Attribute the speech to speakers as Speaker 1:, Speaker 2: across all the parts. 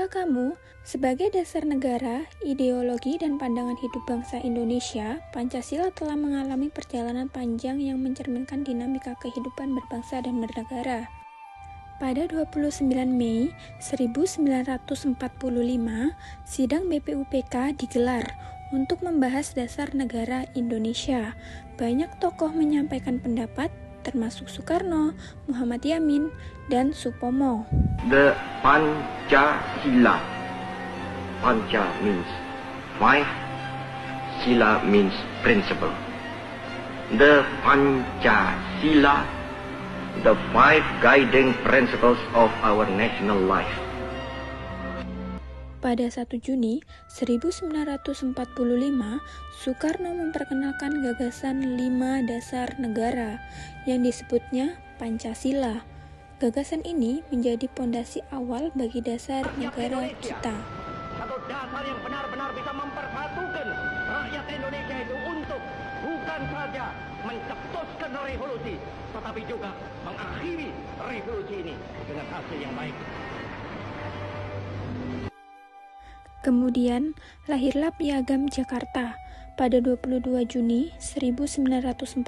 Speaker 1: Tahukah kamu, sebagai dasar negara, ideologi dan pandangan hidup bangsa Indonesia, Pancasila telah mengalami perjalanan panjang yang mencerminkan dinamika kehidupan berbangsa dan bernegara. Pada 29 Mei 1945, sidang BPUPK digelar untuk membahas dasar negara Indonesia. Banyak tokoh menyampaikan pendapat, termasuk Soekarno, Muhammad Yamin, dan Supomo.
Speaker 2: The Pancasila. Panca means five, Sila means principle. The Pancasila, the five guiding principles of our national life.
Speaker 1: Pada 1 Juni 1945, Soekarno memperkenalkan gagasan 5 dasar negara yang disebutnya Pancasila. Gagasan ini menjadi pondasi awal bagi dasar negara kita.
Speaker 3: Satu dasar yang benar-benar bisa mempersatukan rakyat Indonesia itu untuk bukan saja mencetuskan revolusi, tetapi juga mengakhiri revolusi ini dengan hasil yang baik.
Speaker 1: Kemudian lahirlah Piagam Jakarta pada 22 Juni 1945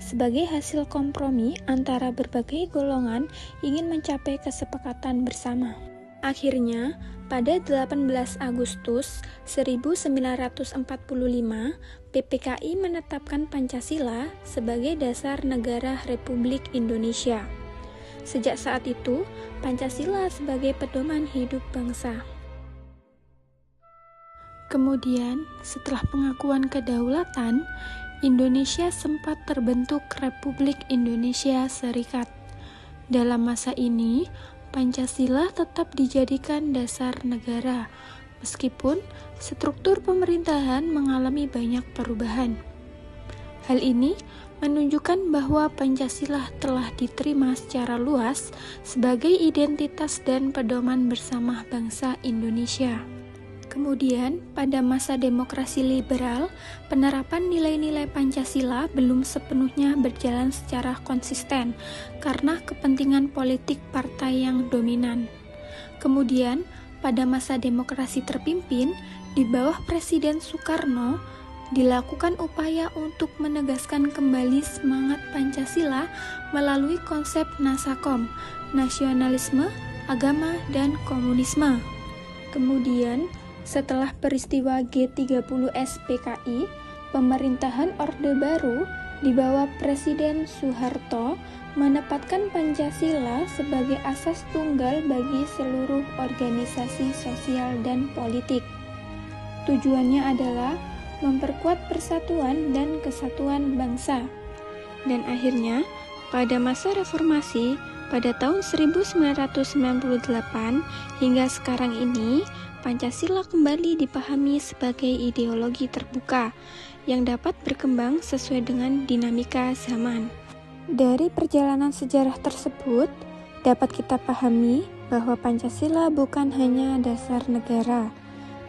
Speaker 1: sebagai hasil kompromi antara berbagai golongan ingin mencapai kesepakatan bersama. Akhirnya, pada 18 Agustus 1945, PPKI menetapkan Pancasila sebagai dasar negara Republik Indonesia. Sejak saat itu, Pancasila sebagai pedoman hidup bangsa. Kemudian, setelah pengakuan kedaulatan, Indonesia sempat terbentuk Republik Indonesia Serikat. Dalam masa ini, Pancasila tetap dijadikan dasar negara, meskipun struktur pemerintahan mengalami banyak perubahan. Hal ini menunjukkan bahwa Pancasila telah diterima secara luas sebagai identitas dan pedoman bersama bangsa Indonesia. Kemudian, pada masa demokrasi liberal, penerapan nilai-nilai Pancasila belum sepenuhnya berjalan secara konsisten karena kepentingan politik partai yang dominan. Kemudian, pada masa demokrasi terpimpin, di bawah Presiden Soekarno, dilakukan upaya untuk menegaskan kembali semangat Pancasila melalui konsep Nasakom, nasionalisme, agama, dan komunisme. Kemudian, setelah peristiwa G30S PKI, pemerintahan Orde Baru di bawah Presiden Soeharto menempatkan Pancasila sebagai asas tunggal bagi seluruh organisasi sosial dan politik. Tujuannya adalah memperkuat persatuan dan kesatuan bangsa. Dan akhirnya, pada masa reformasi, pada tahun 1998 hingga sekarang ini, Pancasila kembali dipahami sebagai ideologi terbuka yang dapat berkembang sesuai dengan dinamika zaman. Dari perjalanan sejarah tersebut, dapat kita pahami bahwa Pancasila bukan hanya dasar negara,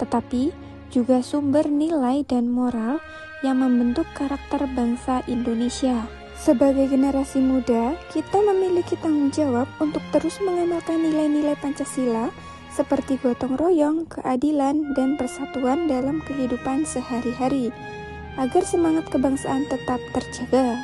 Speaker 1: tetapi juga sumber nilai dan moral yang membentuk karakter bangsa Indonesia. Sebagai generasi muda, kita memiliki tanggung jawab untuk terus mengamalkan nilai-nilai Pancasila seperti gotong royong, keadilan, dan persatuan dalam kehidupan sehari-hari, agar semangat kebangsaan tetap terjaga.